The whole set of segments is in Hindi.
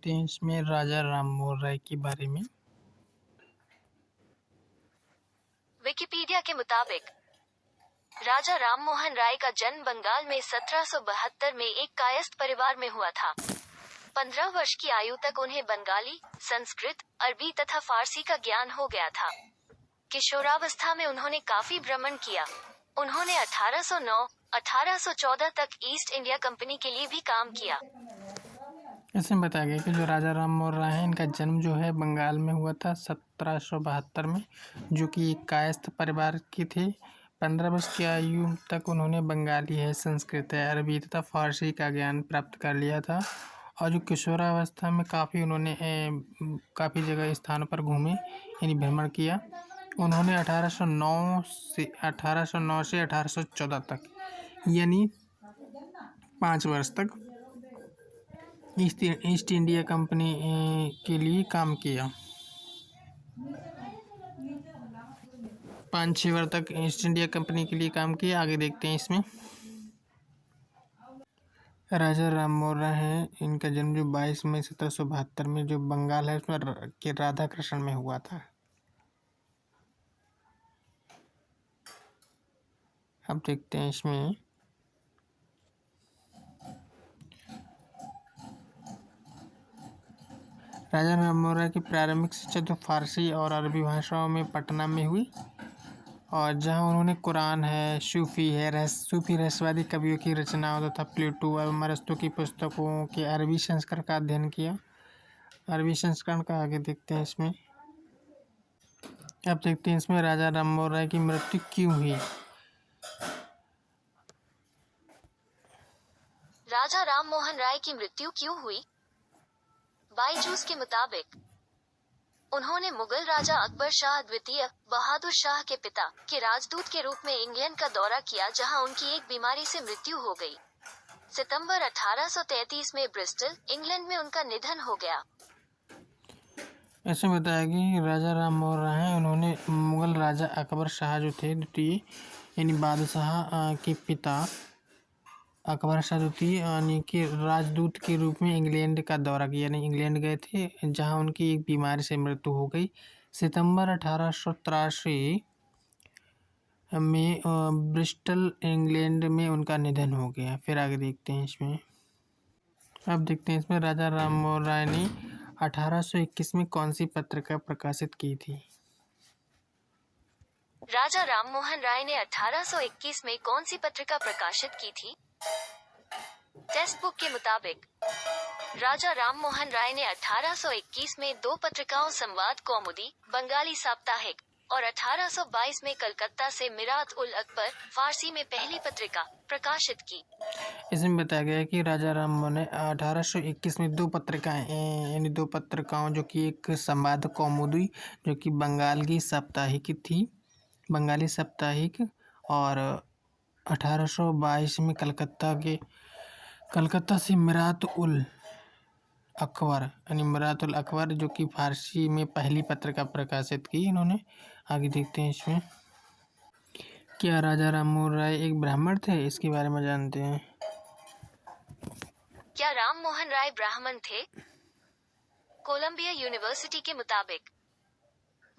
देखते हैं इसमें राजा राममोहन राय के बारे में। विकिपीडिया के मुताबिक राजा राममोहन राय का जन्म बंगाल में 1772 में एक कायस्थ परिवार में हुआ था। 15 वर्ष की आयु तक उन्हें बंगाली, संस्कृत, अरबी तथा फारसी का ज्ञान हो गया था। किशोरावस्था में उन्होंने काफी भ्रमण किया। उन्होंने 1809-1814 तक ईस्ट इंडिया कंपनी के लिए भी काम किया। इसमें बताया गया कि जो राजा राममोहन राय है, इनका जन्म जो है बंगाल में हुआ था 1772 में, जो कि एक कायस्थ परिवार के थे। 15 वर्ष की आयु तक उन्होंने बंगाली है, संस्कृत है, अरबी तथा फारसी का ज्ञान प्राप्त कर लिया था। और जो किशोरावस्था में उन्होंने काफ़ी जगह स्थानों पर घूमे, यानी भ्रमण किया। उन्होंने 1809 से 1814 तक, यानी 5 वर्ष तक ईस्ट इंडिया कंपनी के लिए काम किया। 5-6 वर्ष तक ईस्ट इंडिया कंपनी के लिए काम किया। आगे देखते हैं इसमें। राजा राममोहन राय है, इनका जन्म जो 22 मई 1772 में जो बंगाल है उसमें के राधा कृष्ण में हुआ था। अब देखते हैं इसमें। राजा राममोहन राय की प्रारंभिक शिक्षा तो फारसी और अरबी भाषाओं में पटना में हुई, और जहां उन्होंने कुरान है, सूफी रहस्यवादी कवियों की रचनाओं तथा प्लेटो एवं अरस्तु की पुस्तकों के अरबी संस्करण का अध्ययन किया। अरबी संस्करण का आगे देखते हैं इसमें। अब देखते हैं इसमें राजा राममोहन राय की मृत्यु क्यों हुई। राजा राममोहन राय की मृत्यु क्यों हुई? बाईजूस के मुताबिक उन्होंने मुगल राजा अकबर शाह द्वितीय बहादुर शाह के पिता के राजदूत के रूप में इंग्लैंड का दौरा किया, जहां उनकी एक बीमारी से मृत्यु हो गई। सितंबर 1833 में ब्रिस्टल, इंग्लैंड में उनका निधन हो गया। ऐसे बताया कि राजा राममोहन राय हैं, उन्होंने मुगल राजा अकबर शाह जो थे द्वितीय, यानी बादशाह के पिता अकबर शाह द्वितीय यानी कि राजदूत के रूप में इंग्लैंड का दौरा किया, यानी इंग्लैंड गए थे, जहां उनकी एक बीमारी से मृत्यु हो गई। सितंबर 1883 में ब्रिस्टल, इंग्लैंड में उनका निधन हो गया। फिर आगे देखते हैं इसमें। अब देखते हैं इसमें राजा राममोहन राय ने 1821 में कौन सी पत्रिका प्रकाशित की थी। राजा राममोहन राय ने 1821 में कौन सी पत्रिका प्रकाशित की थी? टेक्स्ट बुक के मुताबिक राजा राममोहन राय ने 1821 में 2 पत्रिकाओं संवाद कौमुदी, बंगाली साप्ताहिक, और 1822 में कलकत्ता से मिरात उल अकबर, फारसी में पहली पत्रिका प्रकाशित की। इसमें बताया गया है कि राजा राममोहन ने 1821 में 2 पत्रिकाएं, यानी 2 पत्रिकाओं, जो कि एक संवाद कौमुदी जो कि बंगाली साप्ताहिक, और 1822 में कलकत्ता से मिरात उल अकबर जो कि फारसी में पहली पत्रिका प्रकाशित की इन्होंने। आगे देखते हैं इसमें। क्या राजा राममोहन राय एक ब्राह्मण थे? इसके बारे में जानते हैं। क्या राममोहन राय ब्राह्मण थे? कोलंबिया यूनिवर्सिटी के मुताबिक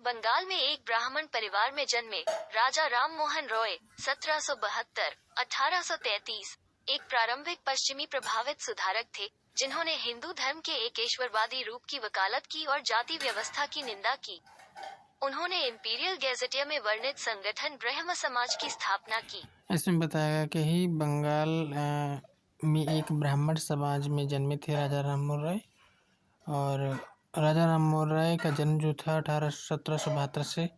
बंगाल में एक ब्राह्मण परिवार में जन्मे राजा राममोहन रॉय 1772-1833 एक प्रारंभिक पश्चिमी प्रभावित सुधारक थे, जिन्होंने हिंदू धर्म के एकेश्वरवादी रूप की वकालत की और जाति व्यवस्था की निंदा की। उन्होंने इंपीरियल गैजेटिया में वर्णित संगठन ब्रह्म समाज की स्थापना की। इसमें बताया गया कि ही बंगाल में एक ब्राह्मण समाज में जन्मे थे राजा राममोहन राय, और राजा राममोहन राय का जन्म जो था 1772 से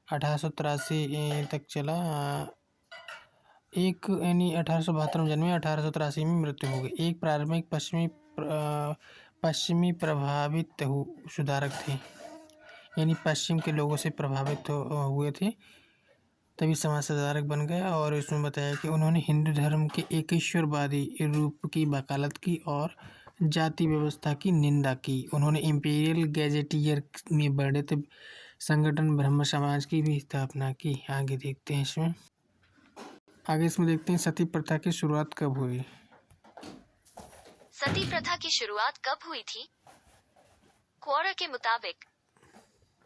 1883 तक चला। यानी 1872 में जन्मे, 1883 में मृत्यु हो गई। एक प्रारंभिक पश्चिमी प्रभावित सुधारक थे, यानी पश्चिम के लोगों से प्रभावित हुए थे, तभी समाज सुधारक बन गए। और इसमें बताया कि उन्होंने हिंदू धर्म के एकेश्वरवादी रूप की वकालत की और जाति व्यवस्था की निंदा की। उन्होंने इंपीरियल गैजेटियर में वर्णित संगठन ब्रह्म समाज की भी स्थापना की। आगे देखते हैं इसमें। देखते हैं सती प्रथा की शुरुआत कब हुई। सती प्रथा की शुरुआत कब हुई थी? क्वोरा के मुताबिक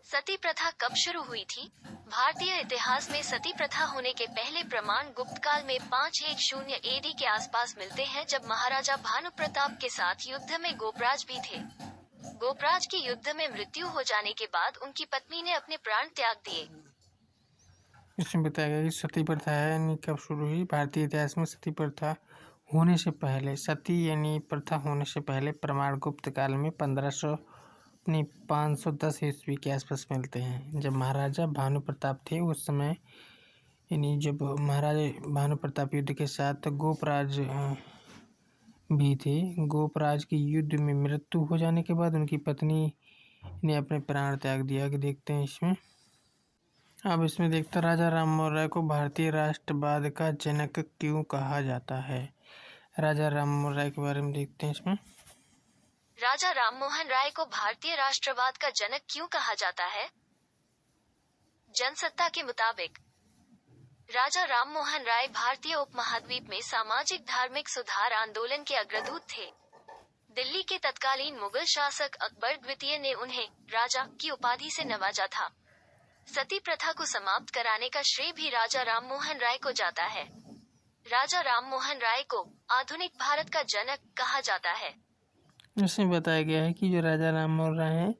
सती प्रथा कब शुरू हुई थी? भारतीय इतिहास में सती प्रथा होने के पहले प्रमाण गुप्त काल में 510 एडी के आसपास मिलते हैं, जब महाराजा भानु प्रताप के साथ युद्ध में गोपराज भी थे। गोपराज की युद्ध में मृत्यु हो जाने के बाद उनकी पत्नी ने अपने प्राण त्याग दिए। इसमें बताया गया कि सती प्रथा है यानी कब शुरू हुई। भारतीय इतिहास में सती प्रथा होने से पहले, सती यानी प्रथा होने से पहले प्रमाण गुप्त काल में 510 ईस्वी के आसपास मिलते हैं, जब महाराजा भानु प्रताप थे। उस समय यानी जब महाराजा भानु प्रताप युद्ध के साथ गोपराज भी थे। गोपराज की युद्ध में मृत्यु हो जाने के बाद उनकी पत्नी ने अपने प्राण त्याग दिया। कि देखते हैं इसमें, अब इसमें देखते हैं राजा राम मोहन राय को भारतीय राष्ट्रवाद का जनक क्यों कहा जाता है। राजा राम मोहन राय के बारे में देखते हैं इसमें। राजा राममोहन राय को भारतीय राष्ट्रवाद का जनक क्यों कहा जाता है? जनसत्ता के मुताबिक राजा राममोहन राय भारतीय उपमहाद्वीप में सामाजिक धार्मिक सुधार आंदोलन के अग्रदूत थे। दिल्ली के तत्कालीन मुगल शासक अकबर द्वितीय ने उन्हें राजा की उपाधि से नवाजा था। सती प्रथा को समाप्त कराने का श्रेय भी राजा राममोहन राय को जाता है। राजा राममोहन राय को आधुनिक भारत का जनक कहा जाता है। इसमें बताया गया है कि जो राजा राम मोहन राय हैं,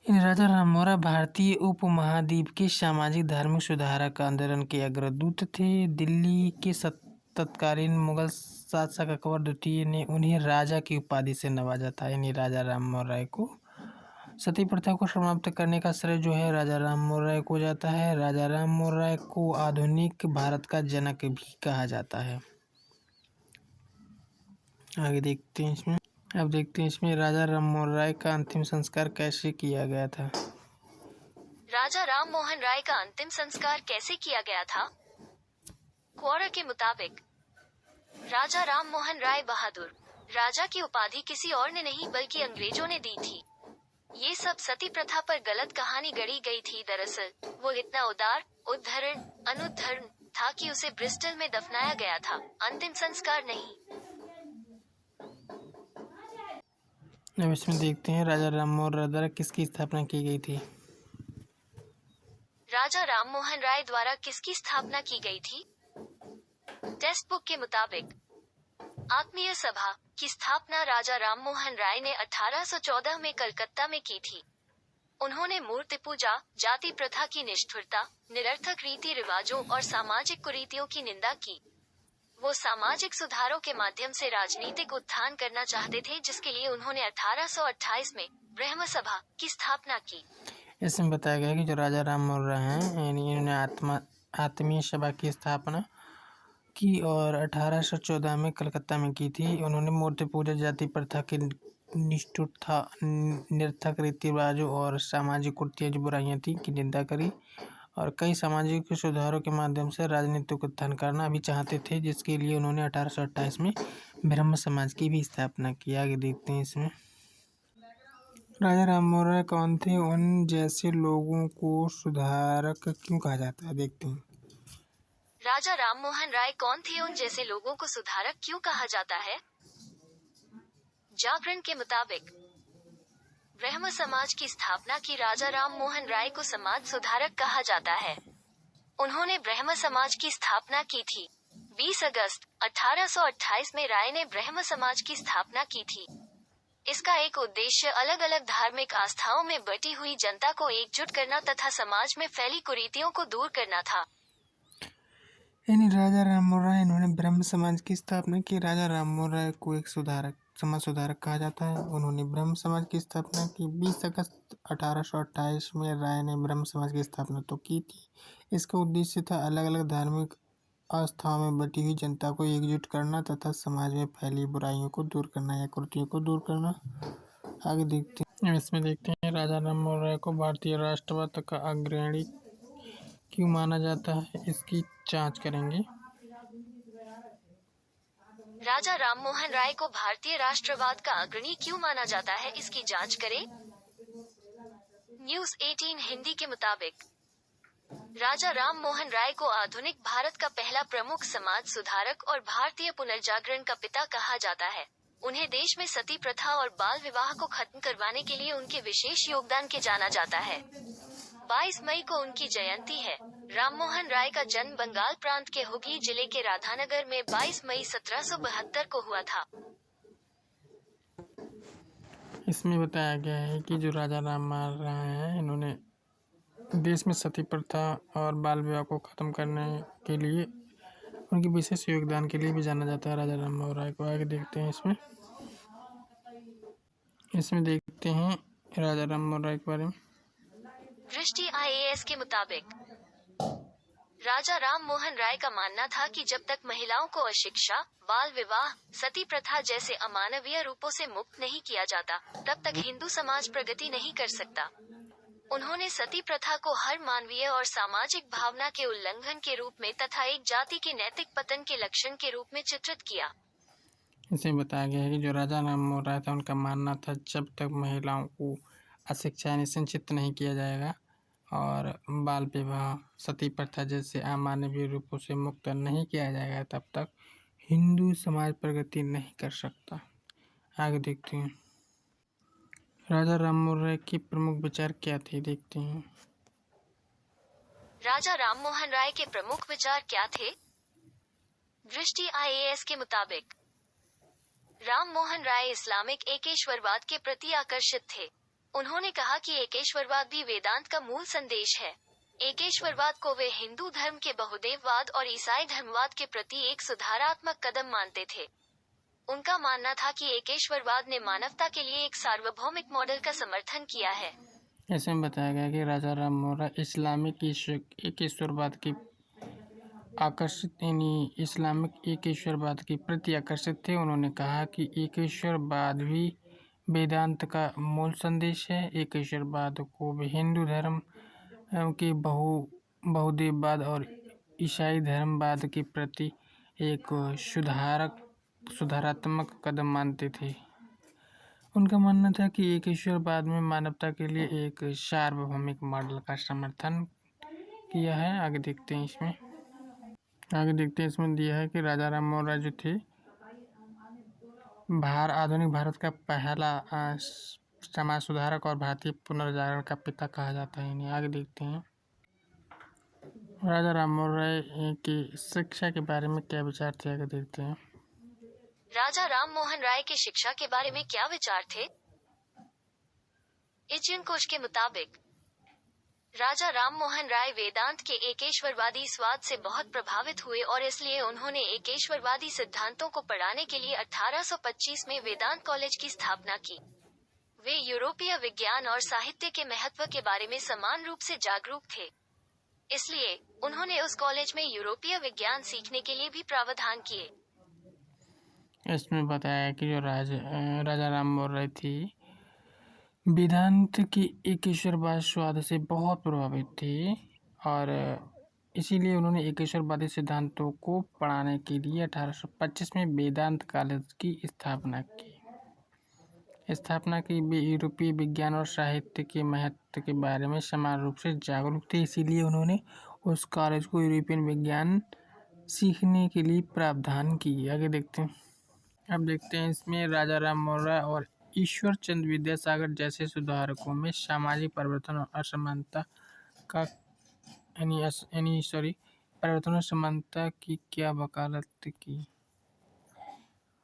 इन राजा राम मोहन राय भारतीय उपमहाद्वीप के सामाजिक धार्मिक सुधारक आंदोलन के अग्रदूत थे। दिल्ली के तत्कालीन मुगल शासक अकबर द्वितीय ने उन्हें राजा की उपाधि से नवाजा था। यानी राजा राम मोहन राय को सती प्रथा को समाप्त करने का श्रेय जो है राजा राम मोहन राय को जाता है। राजा राम मोहन राय को आधुनिक भारत का जनक भी कहा जाता है। आगे देखते हैं इसमें, अब देखते हैं इसमें राजा राम मोहन राय का अंतिम संस्कार कैसे किया गया था। राजा राममोहन राय का अंतिम संस्कार कैसे किया गया था? क्वोरा के मुताबिक राजा राममोहन राय बहादुर राजा की उपाधि किसी और ने नहीं बल्कि अंग्रेजों ने दी थी। ये सब सती प्रथा पर गलत कहानी गढ़ी गई थी। दरअसल वो इतना उदार, उद्धरण, अनुद्धरण था कि उसे ब्रिस्टल में दफनाया गया था, अंतिम संस्कार नहीं। अब इसमें देखते हैं राजा राम मोहन राय द्वारा किसकी स्थापना की गई थी। राजा राममोहन राय द्वारा किसकी स्थापना की गई थी? टेक्स्ट बुक के मुताबिक आत्मीय सभा की स्थापना राजा राममोहन राय ने 1814 में कलकत्ता में की थी। उन्होंने मूर्ति पूजा, जाति प्रथा की निष्ठुरता, निरर्थक रीति रिवाजों और सामाजिक कुरीतियों की निंदा की। वो सामाजिक सुधारों के माध्यम से राजनीतिक उत्थान करना चाहते थे, जिसके लिए उन्होंने 1828 में ब्रह्म सभा की स्थापना की। इसमें बताया गया कि जो राजा राम मोहन राय हैं यानी इन्होंने आत्मीय सभा की स्थापना की और 1814 में कलकत्ता में की थी। उन्होंने मूर्ति पूजा, जाति प्रथा की निष्ठुरता, निरर्थक रीति रिवाजों और सामाजिक कुरीतियां जो बुराइयां थी की निंदा करी और कई सामाजिक सुधारों के माध्यम से राजनीतिक उत्थान करना भी चाहते थे, जिसके लिए उन्होंने 1828 में ब्रह्म समाज की भी स्थापना की। आगे देखते हैं इसमें, राजा राम मोहन राय कौन थे, उन जैसे लोगों को सुधारक क्यों कहा जाता है। देखते हैं राजा राममोहन राय कौन थे, उन जैसे लोगों को सुधारक क्यों कहा जाता है? जागरण के मुताबिक ब्रह्म समाज की स्थापना की राजा राममोहन राय को समाज सुधारक कहा जाता है। उन्होंने ब्रह्म समाज की स्थापना की थी। 20 अगस्त 1828 में राय ने ब्रह्म समाज की स्थापना की थी। इसका एक उद्देश्य अलग अलग धार्मिक आस्थाओं में बटी हुई जनता को एकजुट करना तथा समाज में फैली कुरीतियों को दूर करना था। यानी राजा राम मोहन राय इन्होंने ब्रह्म समाज की स्थापना की। राजा राम मोहन राय को एक सुधारक, समाज सुधारक कहा जाता है। उन्होंने ब्रह्म समाज की स्थापना की। 20 अगस्त 1828 में राय ने ब्रह्म समाज की स्थापना तो की थी। इसका उद्देश्य था अलग अलग धार्मिक आस्थाओं में बटी हुई जनता को एकजुट करना तथा समाज में फैली बुराइयों को दूर करना या कुरीतियों को दूर करना। आगे देखते हैं, इसमें देखते हैं राजा राम मोहन राय को भारतीय राष्ट्रवाद का अग्रणी क्यों माना जाता है, इसकी जांच करेंगे। राजा राममोहन राय को भारतीय राष्ट्रवाद का अग्रणी क्यों माना जाता है, इसकी जांच करें। न्यूज़ 18 हिंदी के मुताबिक राजा राममोहन राय को आधुनिक भारत का पहला प्रमुख समाज सुधारक और भारतीय पुनर्जागरण का पिता कहा जाता है। उन्हें देश में सती प्रथा और बाल विवाह को खत्म करवाने के लिए उनके विशेष योगदान के जाना जाता है। 22 मई को उनकी जयंती है। राममोहन राय का जन्म बंगाल प्रांत के हुगली जिले के राधानगर में 22 मई 1772 को हुआ था। इसमें बताया गया है कि जो राजा राममोहन राय हैं, इन्होंने देश में सती प्रथा और बाल विवाह को खत्म करने के लिए उनके विशेष योगदान के लिए भी जाना जाता है राजा राममोहन राय को। आगे देखते हैं इसमें देखते हैं राजा राममोहन राय के बारे में। दृष्टि IAS के मुताबिक राजा राममोहन राय का मानना था कि जब तक महिलाओं को अशिक्षा, बाल विवाह, सती प्रथा जैसे अमानवीय रूपों से मुक्त नहीं किया जाता, तब तक हिंदू समाज प्रगति नहीं कर सकता। उन्होंने सती प्रथा को हर मानवीय और सामाजिक भावना के उल्लंघन के रूप में तथा एक जाति के नैतिक पतन के लक्षण के रूप में चित्रित किया। इसमें बताया गया है कि जो राजा राममोहन राय था, उनका मानना था जब तक महिलाओं को अशिक्षा यानी शिक्षित नहीं किया जाएगा और बाल विवाह, सती प्रथा जैसे अमानवीय रूपों से मुक्त नहीं किया जाएगा, तब तक हिंदू समाज प्रगति नहीं कर सकता। आगे देखते हैं राजा राममोहन राय के प्रमुख विचार क्या थे, देखते हैं। राजा राममोहन राय के प्रमुख विचार क्या थे? दृष्टि IAS के मुताबिक राममोहन राय इस्लामिक एकेश्वरवाद के प्रति आकर्षित थे। उन्होंने कहा कि एकेश्वरवाद भी वेदांत का मूल संदेश है। एकेश्वरवाद को वे हिंदू धर्म के बहुदेववाद और ईसाई धर्मवाद के प्रति एक सुधारात्मक कदम मानते थे। उनका मानना था कि एकेश्वरवाद ने मानवता के लिए एक सार्वभौमिक मॉडल का समर्थन किया है। ऐसे में बताया गया कि राजा राममोहन राय इस्लामिक एकेश्वरवाद की इस्लामिक एकेश्वरवाद के प्रति आकर्षित थे। उन्होंने कहा कि एकेश्वरवाद भी वेदांत का मूल संदेश है। एकेश्वरवाद को भी हिंदू धर्म के बहुदेववाद और ईसाई धर्मवाद के प्रति एक सुधारात्मक कदम मानते थे। उनका मानना था कि एकेश्वरवाद में मानवता के लिए एक सार्वभौमिक मॉडल का समर्थन किया है। आगे देखते हैं इसमें दिया है कि राजा राममोहन राय जो थे आधुनिक भारत का पहला समाज सुधारक और भारतीय पुनर्जागरण का पिता कहा जाता है इन्हें। आगे देखते हैं राजा राममोहन राय की शिक्षा के बारे में क्या विचार थे, आगे देखते हैं। राजा राममोहन राय के शिक्षा के बारे में क्या विचार थे? इज्जन कोश के मुताबिक राजा राममोहन राय वेदांत के एकेश्वरवादी स्वाद से बहुत प्रभावित हुए और इसलिए उन्होंने एकेश्वरवादी सिद्धांतों को पढ़ाने के लिए 1825 में वेदांत कॉलेज की स्थापना की। वे यूरोपीय विज्ञान और साहित्य के महत्व के बारे में समान रूप से जागरूक थे, इसलिए उन्होंने उस कॉलेज में यूरोपीय विज्ञान सीखने के लिए भी प्रावधान किए। इसमें बताया कि जो राजा राममोहन राय थी वेदांत की एकेश्वरवाद स्वाद से बहुत प्रभावित थी और इसीलिए उन्होंने एकेश्वरवादी सिद्धांतों को पढ़ाने के लिए 1825 में वेदांत कॉलेज की स्थापना की। वे यूरोपीय विज्ञान और साहित्य के महत्व के बारे में समान रूप से जागरूक थे, इसीलिए उन्होंने उस कॉलेज को यूरोपियन विज्ञान सीखने के लिए प्रावधान किए। आगे देखते हैं। अब देखते हैं इसमें राजा राममोहन राय और ईश्वर चंद्र विद्यासागर जैसे सुधारकों में सामाजिक परिवर्तन और असमानता की क्या वकालत की।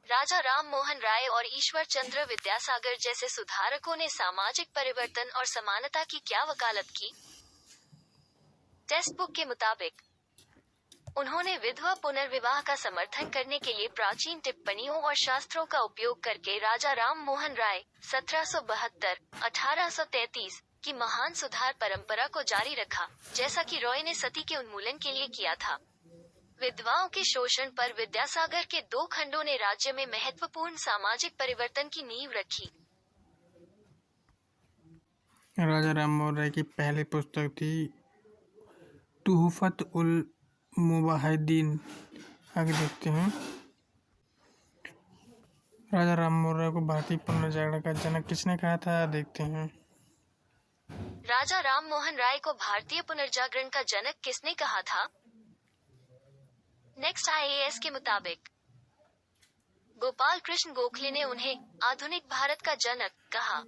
राजा राममोहन राय और ईश्वर चंद्र विद्यासागर जैसे सुधारकों ने सामाजिक परिवर्तन और समानता की क्या वकालत की? टेक्स्ट बुक के मुताबिक उन्होंने विधवा पुनर्विवाह का समर्थन करने के लिए प्राचीन टिप्पणियों और शास्त्रों का उपयोग करके राजा राममोहन राय 1772-1833 की महान सुधार परंपरा को जारी रखा, जैसा कि रॉय ने सती के उन्मूलन के लिए किया था। विधवाओं के शोषण पर विद्यासागर के 2 खंडों ने राज्य में महत्वपूर्ण सामाजिक परिवर्तन की नींव रखी। राजा राममोहन राय की पहली पुस्तक थी तुहफत उल मुवाहिदीन। आगे देखते हैं। राजा राममोहन राय को भारतीय पुनर्जागरण का जनक किसने कहा था, देखते हैं। राजा राममोहन राय को भारतीय पुनर्जागरण का जनक किसने कहा था? नेक्स्ट IAS के मुताबिक गोपाल कृष्ण गोखले ने उन्हें आधुनिक भारत का जनक कहा।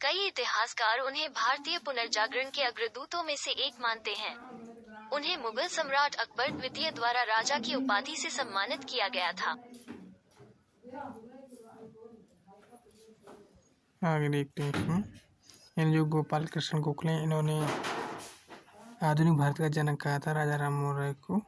कई इतिहासकार उन्हें भारतीय पुनर्जागरण के अग्रदूतों में से एक मानते हैं। उन्हें मुगल सम्राट अकबर द्वितीय द्वारा राजा की उपाधि से सम्मानित किया गया था। आगे देखते हैं इसमें। इन जो गोपाल कृष्ण गोखले, इन्होंने आधुनिक भारत का जनक कहा था राजा राम मोहन राय को।